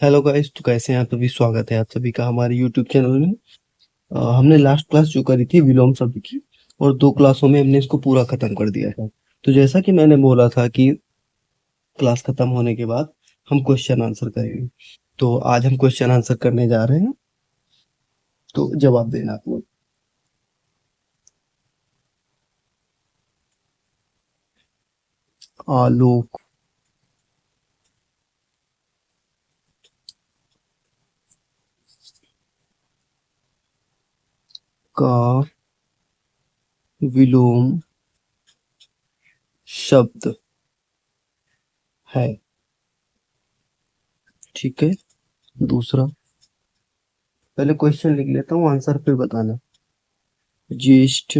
Hello guys, तो कैसे हैं आप सभी। स्वागत है आप सभी का हमारे यूट्यूब चैनल में। हमने लास्ट क्लास जो करी थी विलोम शब्द की, और 2 क्लासों में हमने इसको पूरा खत्म कर दिया था। तो जैसा कि मैंने बोला था कि क्लास खत्म होने के बाद हम क्वेश्चन आंसर करेंगे, तो आज हम क्वेश्चन आंसर करने जा रहे हैं। तो जवाब देना आप लोग। आलोक का विलोम शब्द है। ठीक है। दूसरा, पहले क्वेश्चन लिख लेता हूँ, आंसर फिर बताना। ज्येष्ठ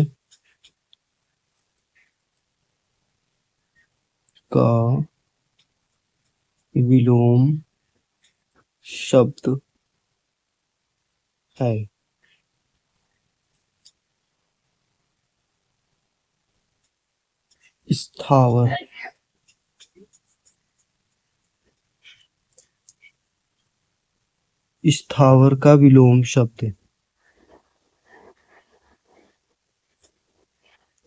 का विलोम शब्द है। स्थावर स्थावर का विलोम शब्द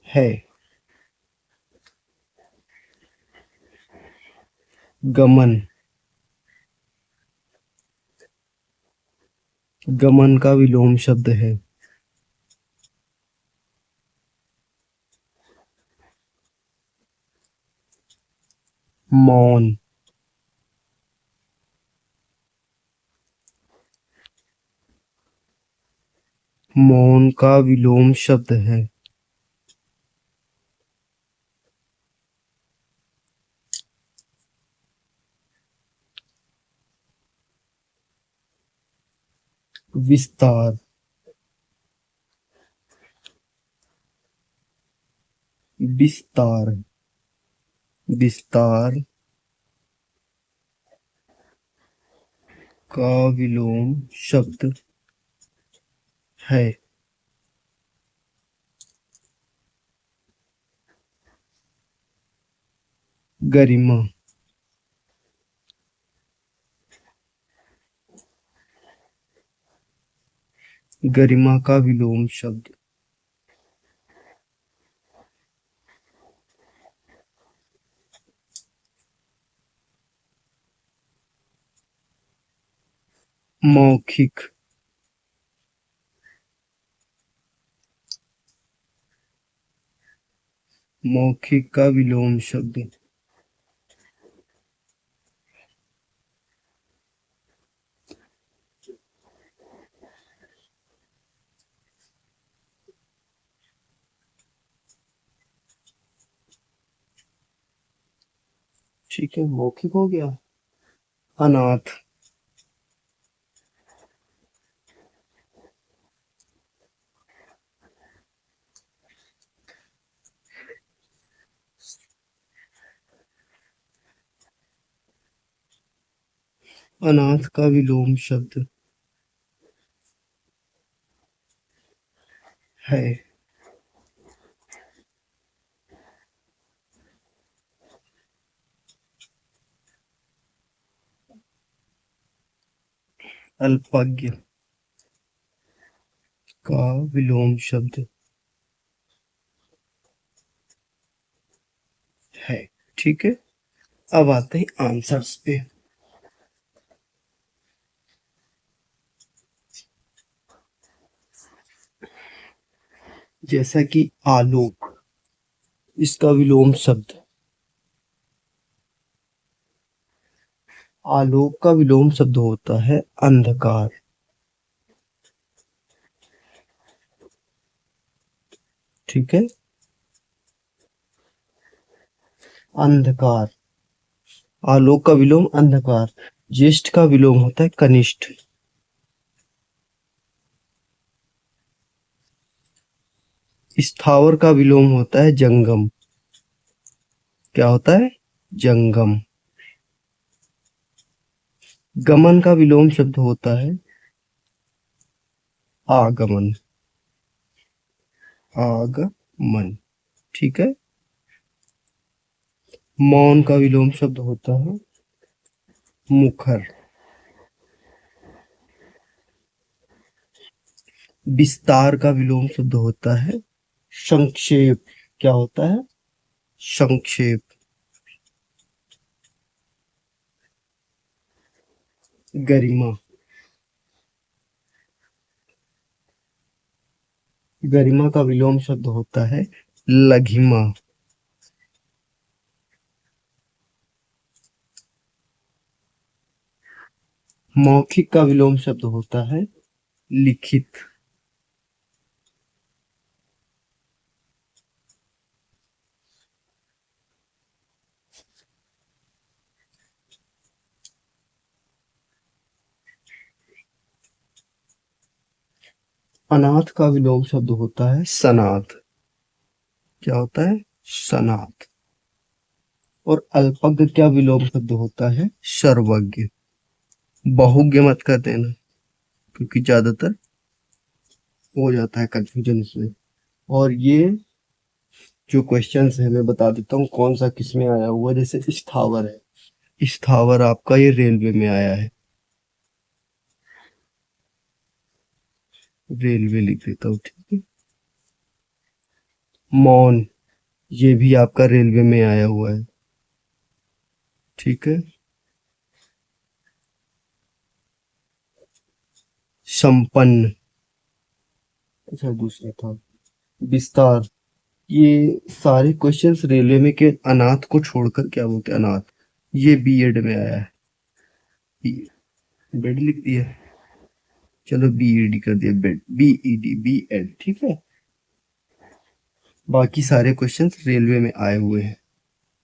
है। गमन गमन का विलोम शब्द है। मौन मौन का विलोम शब्द है। विस्तार विस्तार विस्तार का विलोम शब्द है। गरिमा गरिमा का विलोम शब्द मौखिक मौखिक का विलोम शब्द ठीक है, मौखिक हो गया। अनाथ अनाथ का विलोम शब्द है। अल्पज्ञ का विलोम शब्द है। ठीक है, अब आते हैं आंसर्स पे। जैसा कि आलोक, इसका विलोम शब्द आलोक का विलोम शब्द होता है अंधकार। ठीक है, अंधकार। आलोक का विलोम अंधकार। ज्येष्ठ का विलोम होता है कनिष्ठ। स्थावर का विलोम होता है जंगम। क्या होता है? जंगम। गमन का विलोम शब्द होता है आगमन। आगमन। ठीक है। मौन का विलोम शब्द होता है मुखर। विस्तार का विलोम शब्द होता है संक्षेप। क्या होता है? संक्षेप। गरिमा। गरिमा का विलोम शब्द होता है लघिमा। मौखिक का विलोम शब्द होता है लिखित। अनाथ का विलोम शब्द होता है सनाथ। क्या होता है? सनाथ। और अल्पज्ञ क्या विलोम शब्द होता है? सर्वज्ञ। बहुज्ञ मत कर देना, क्योंकि ज्यादातर हो जाता है कंफ्यूजन इसमें। और ये जो क्वेश्चंस है मैं बता देता हूँ कौन सा किस में आया हुआ है। जैसे स्थावर है, स्थावर आपका ये रेलवे में आया है। रेलवे लिख देता हूँ, ठीक है। मौन, ये भी आपका रेलवे में आया हुआ है, ठीक है। संपन्न, अच्छा दूसरा था विस्तार। ये सारे क्वेश्चंस रेलवे में के अनाथ को छोड़कर क्या बोलते हैं अनाथ, ये बीएड में आया है। बेड लिख दिया, चलो बीईडी कर दिया, बेड बीईडी बीएड, ठीक है। बाकी सारे क्वेश्चंस रेलवे में आए हुए हैं,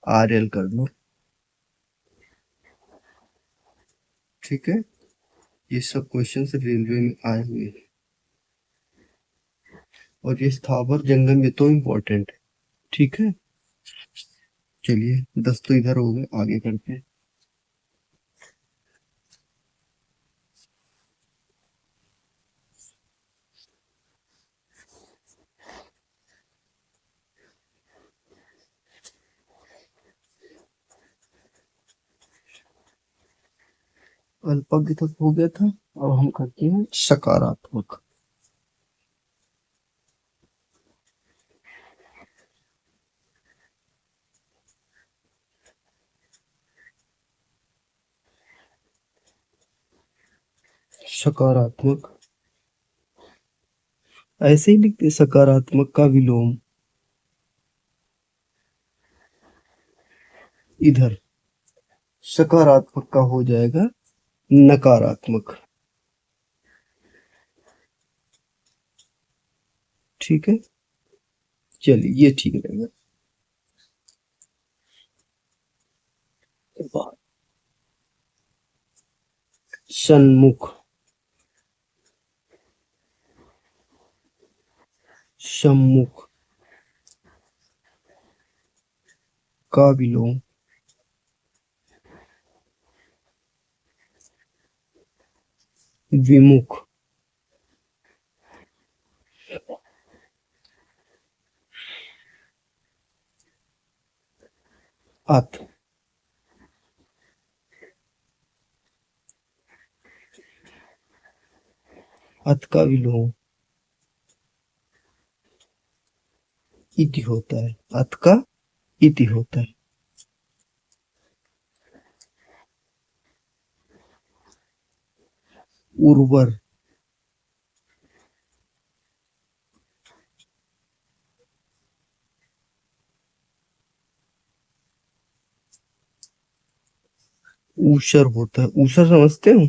आरएल कर लो, ठीक है। ये सब क्वेश्चंस रेलवे में आए हुए हैं। और ये स्थावर जंगम ये तो इम्पोर्टेंट है, ठीक है। चलिए 10 तो इधर हो गए, आगे करते हैं। अल्पज्ञ तक हो गया था, अब हम करते हैं सकारात्मक। सकारात्मक ऐसे ही लिखते, सकारात्मक का विलोम इधर सकारात्मक का हो जाएगा नकारात्मक, ठीक है। चलिए ये ठीक रहेगा। सन्मुख, सम्मुख का विलोम विमुख। अत, अत का विलोम इति होता है, अत का इति होता है। उर्वर, ऊषर होता है, ऊषर समझते हो?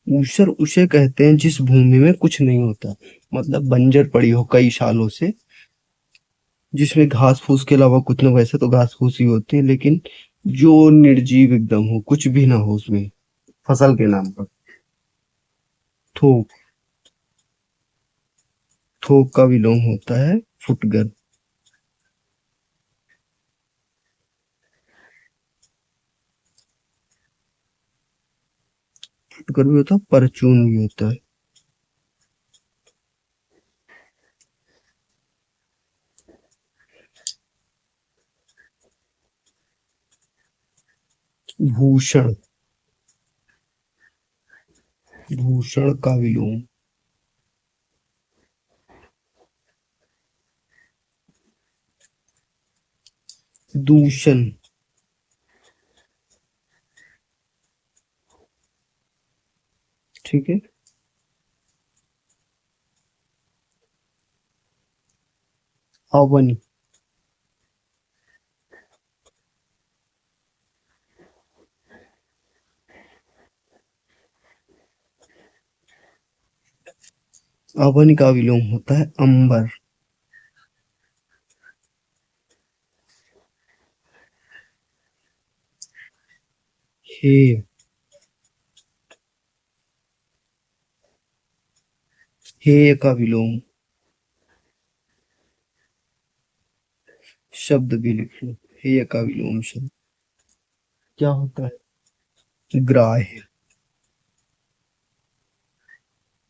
ऊषर उसे कहते हैं जिस भूमि में कुछ नहीं होता, मतलब बंजर पड़ी हो कई सालों से, जिसमें घास फूस के अलावा कुछ ना, वैसे तो घास फूस ही होती है, लेकिन जो निर्जीव एकदम हो, कुछ भी ना हो उसमें, फसल के नाम पर। थोक, थोक का विलोम होता है फुटगर। फुटकर भी होता है, परचून भी होता है। भूषण, भूषण का विलोम दूषण। ठीक है। हवन। हवन का विलोम होता है अंबर। हे। हेय का विलोम। शब्द भी लिख लो। हेय का विलोम शब्द क्या होता है? ग्राह्य।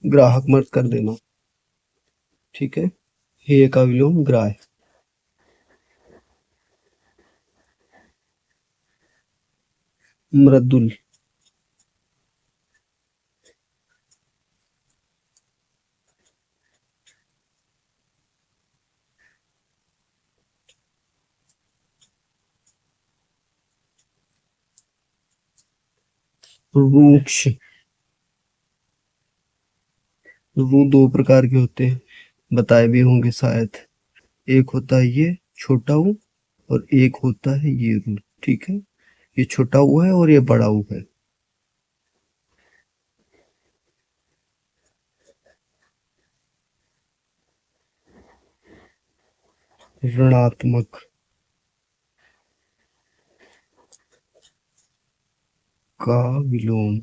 ग्राहक मत कर देना। ठीक है। हेय का विलोम ग्राह्य। मृदुल। रूक्ष। रू दो प्रकार के होते हैं, बताए भी होंगे शायद। एक होता है ये छोटा ऊ, और एक होता है ये रू। ठीक है। ये छोटा ऊ है और ये बड़ा ऊ है। ऋणात्मक का विलोम।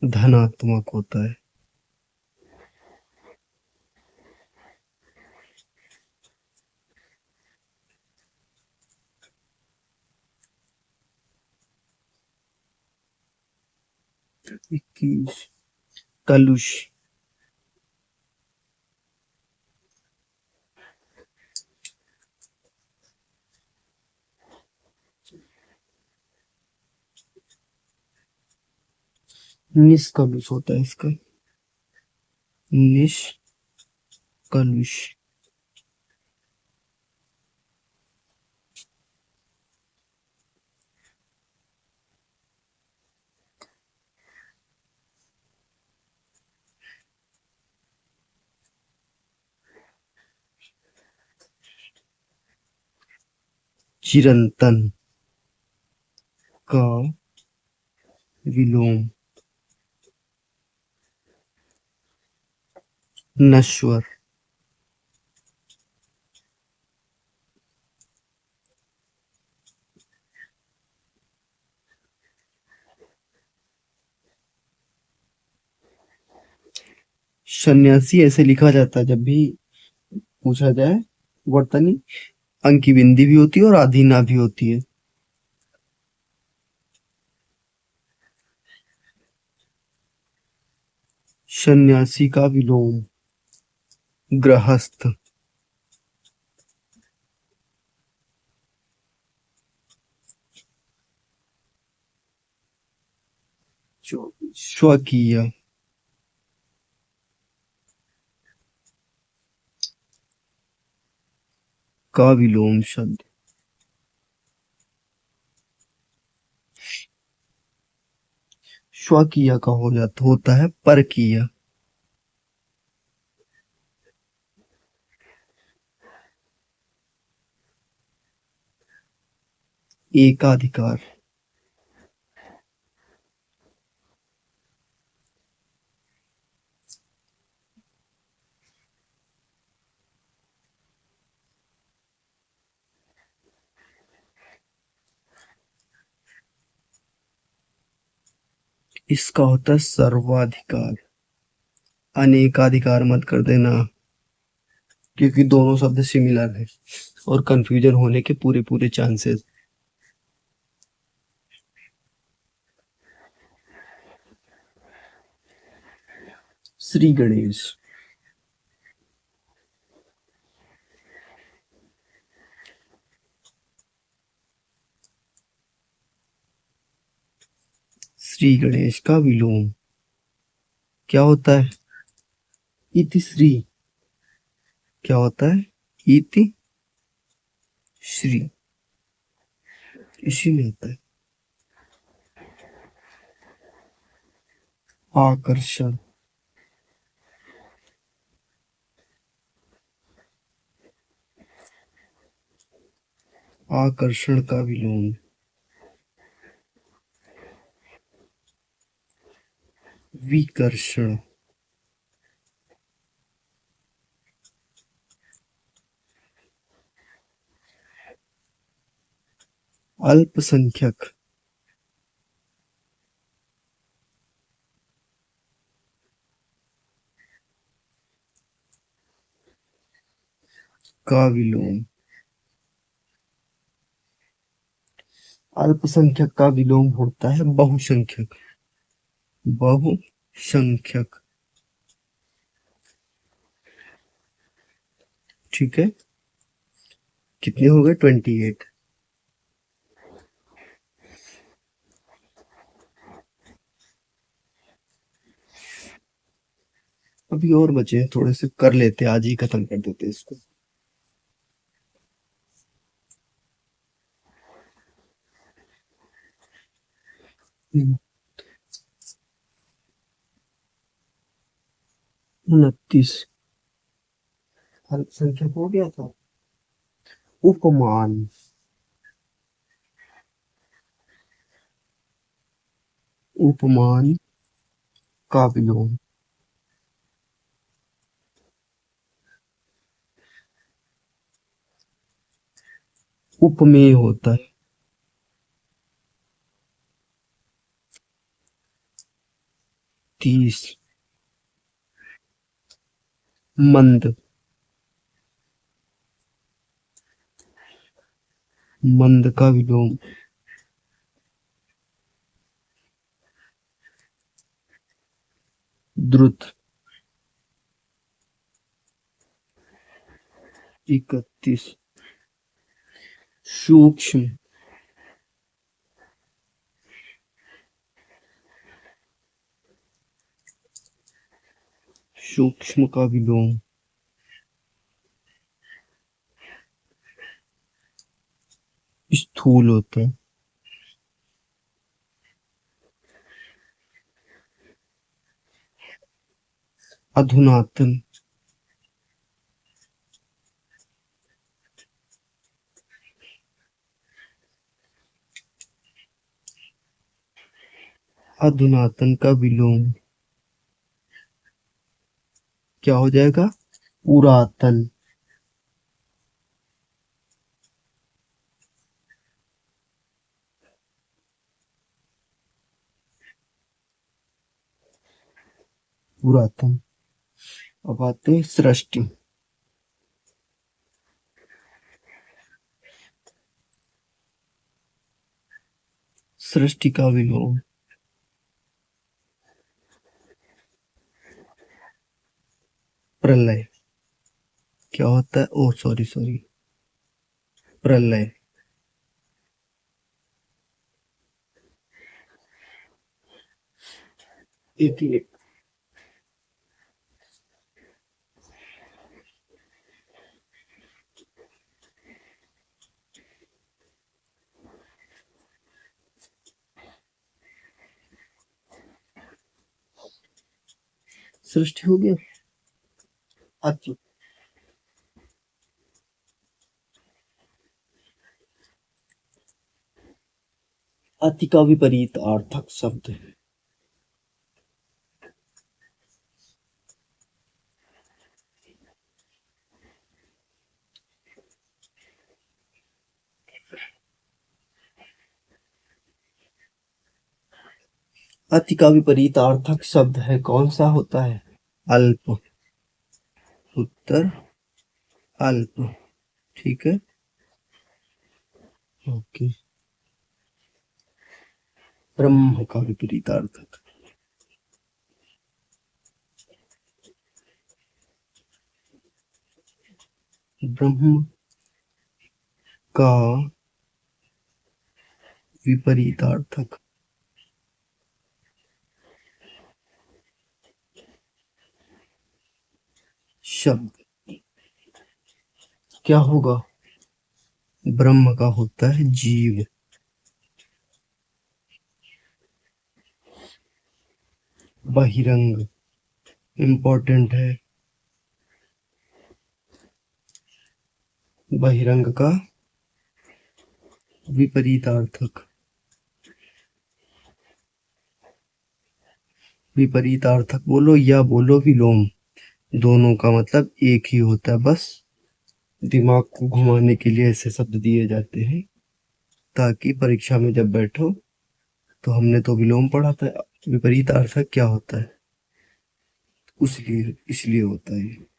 धनात्मक होता है। इक्कीस। कलुष। निष्कलुष होता है इसका। निष्कलुष। चिरंतन का विलोम। नश्वर। सन्यासी ऐसे लिखा जाता है जब भी पूछा जाए। वर्तनी अंक की बिंदी भी होती है और आधी ना भी होती है। सन्यासी का विलोम गृहस्थ। स्वकीय का विलोम शब्द। स्वकीय का हो जाता होता है परकीय। एकाधिकार। इसका होता है सर्वाधिकार। अनेकाधिकार मत कर देना, क्योंकि दोनों शब्द सिमिलर है और कंफ्यूजन होने के पूरे पूरे चांसेस। श्री गणेश। श्री गणेश का विलोम क्या होता है? इतिश्री क्या होता है? इति श्री इसी में होता है। आकर्षण आकर्षण का विलोम विकर्षण। अल्पसंख्यक का विलोम अल्पसंख्यक का विलोम होता है बहुसंख्यक। बहुसंख्यक ठीक है। कितने हो गए? 28। अभी और बचे हैं थोड़े से, कर लेते, आज ही खत्म कर देते इसको। 29 अल्पसंख्यक हो गया था। उपमान उपमान का विलोम उपमेय होता है। तीस मंद मंद का विलोम द्रुत। 31 सूक्ष्म सूक्ष्म का विलोम स्थूल होता है। अधुनातन अधुनातन का विलोम क्या हो जाएगा? पुरातन। पुरातन। अब आते हैं सृष्टि। सृष्टि का विलोम प्रलय। क्या होता है? ओ सॉरी सॉरी, प्रलय। एक सृष्टि हो गया। अति अति का विपरीत अर्थक शब्द है। अति का विपरीत अर्थक शब्द है, कौन सा होता है? अल्प। उत्तर अल्प। ठीक है। ओके। ब्रह्म का विपरीत अर्थक ब्रह्म का विपरीतार्थक शब्द क्या होगा? ब्रह्म का होता है जीव। बहिरंग इम्पोर्टेंट है। बहिरंग का विपरीतार्थक। विपरीतार्थक बोलो या बोलो विलोम, दोनों का मतलब एक ही होता है। बस दिमाग को घुमाने के लिए ऐसे शब्द दिए जाते हैं ताकि परीक्षा में जब बैठो तो हमने तो विलोम पढ़ा था, विपरीतार्थक क्या होता है उसलिए इसलिए होता है।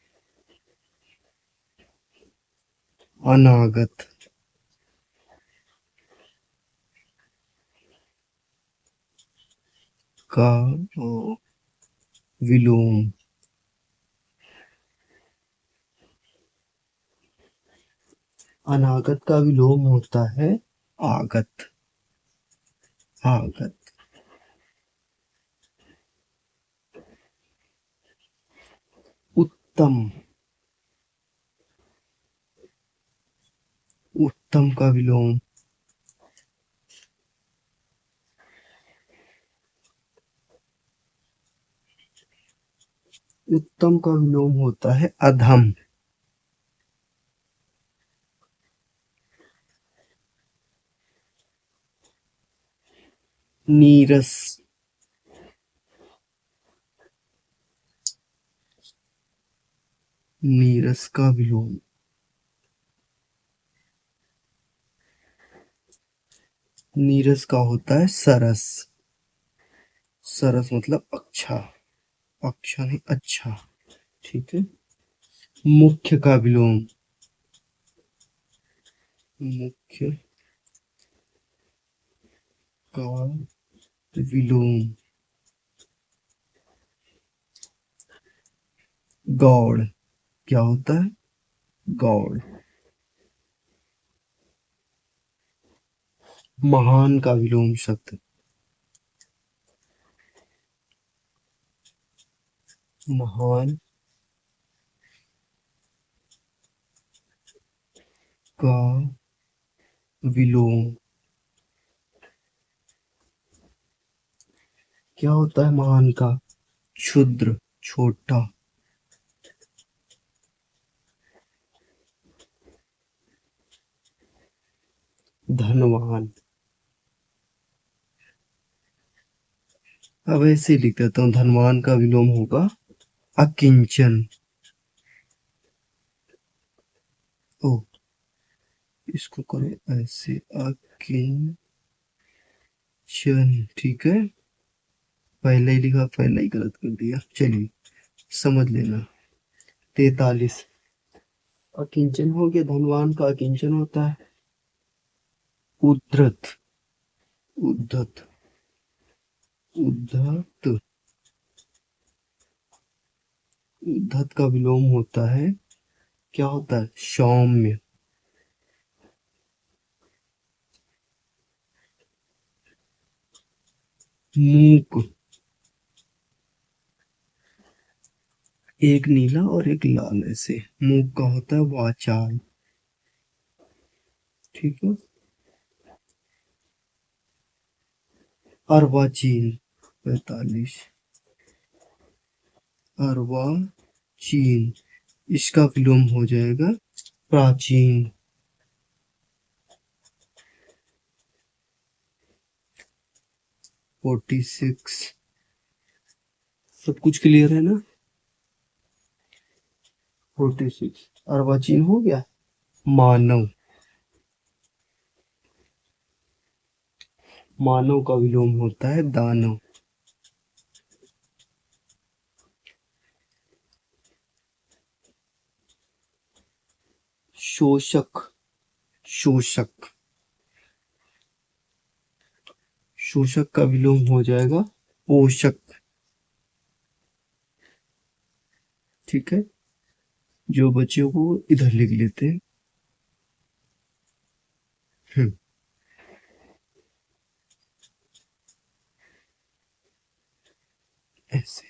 अनागत का विलोम। अनागत का विलोम होता है आगत। आगत। उत्तम। उत्तम का विलोम। उत्तम का विलोम होता है अधम। नीरस। नीरस का विलोम। नीरस का होता है सरस। सरस मतलब अच्छा। अच्छा नहीं अच्छा। ठीक है। मुख्य का विलोम। मुख्य का विलोम। गौड़ क्या होता है? गौड़। महान का विलोम शब्द। महान का विलोम क्या होता है? महान का क्षुद्र, छोटा। धनवान। अब ऐसे ही लिख देता हूँ, धनवान का विलोम होगा अकिंचन। ओ, इसको करो ऐसे, अकिंचन। ठीक है। पहले ही लिखा, पहले ही गलत कर दिया, चलिए समझ लेना। 43। अकिंचन हो गया, धनवान का अकिंचन होता है उद्धत। उद्धत। उद्धत। उद्धत का विलोम होता है, क्या होता है? सौम्य। मूक। एक नीला और एक लाल, ऐसे मूक का होता है वाचाल। ठीक है। अर्वाचीन 45। अर्वाचीन, इसका विलोम हो जाएगा प्राचीन। 46। सब कुछ क्लियर है ना? 46 अर्वाचीन हो गया। मानव। मानव का विलोम होता है दानव। शोषक। शोषक। शोषक का विलोम हो जाएगा पोषक। ठीक है। जो बचे वो इधर लिख लेते हैं। हम्म, ऐसे।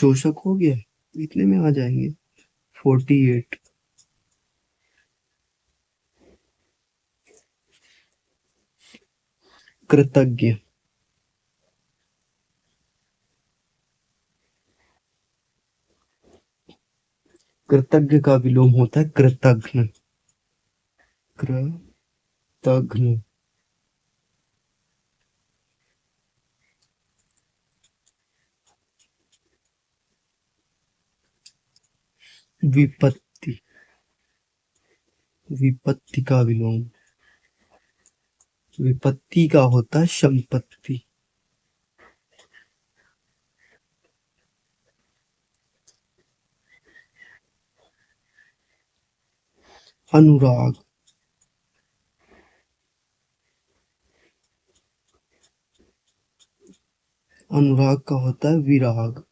शोषक हो गया, इतने में आ जाएंगे 48। कृतज्ञ, कृतज्ञ का विलोम होता है कृतघ्न। कृतघ्न, विपत्ति, विपत्ति का विलोम, विपत्ति का होता है संपत्ति। अनुराग, अनुराग का होता है विराग।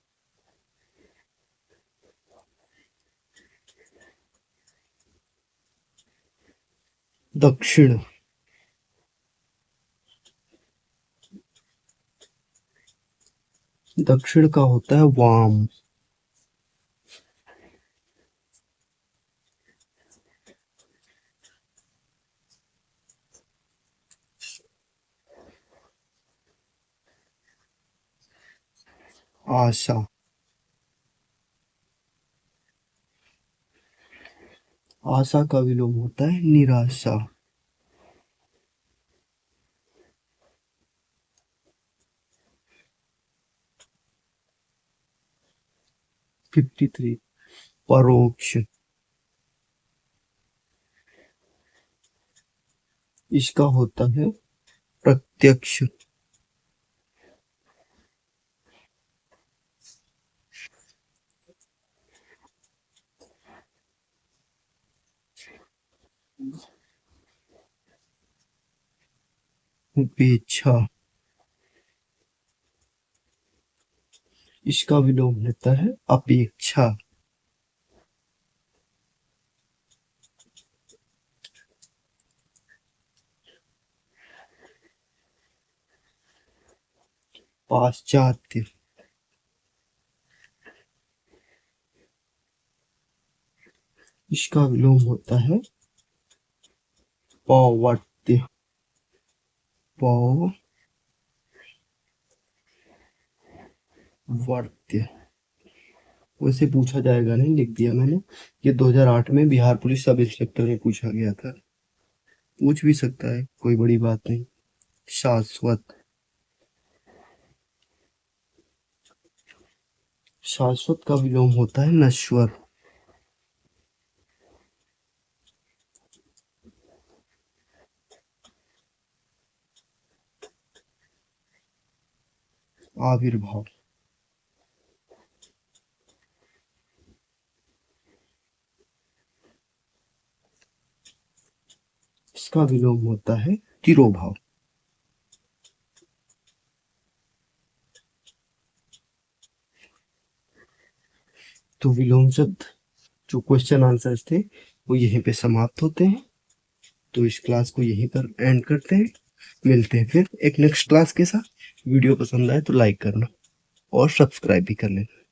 दक्षिण, दक्षिण का होता है वाम। आशा, आशा का विलोम होता है निराशा। 53, परोक्ष, इसका होता है प्रत्यक्ष। उपेक्षा, इसका विलोम होता है अपेक्षा। पाश्चात्य, इसका विलोम होता है पौवर्त्य। पौवर्त्य, वैसे पूछा जाएगा नहीं, लिख दिया मैंने। ये 2008 में बिहार पुलिस सब इंस्पेक्टर में पूछा गया था, पूछ भी सकता है, कोई बड़ी बात नहीं। शाश्वत, शाश्वत का विलोम होता है नश्वर। आविर्भाव, इसका विलोम होता है तिरोभाव। तो विलोम शब्द जो क्वेश्चन आंसर्स थे वो यहीं पे समाप्त होते हैं। तो इस क्लास को यहीं पर एंड करते हैं, मिलते हैं फिर एक नेक्स्ट क्लास के साथ। वीडियो पसंद आए तो लाइक करना और सब्सक्राइब भी कर लेना।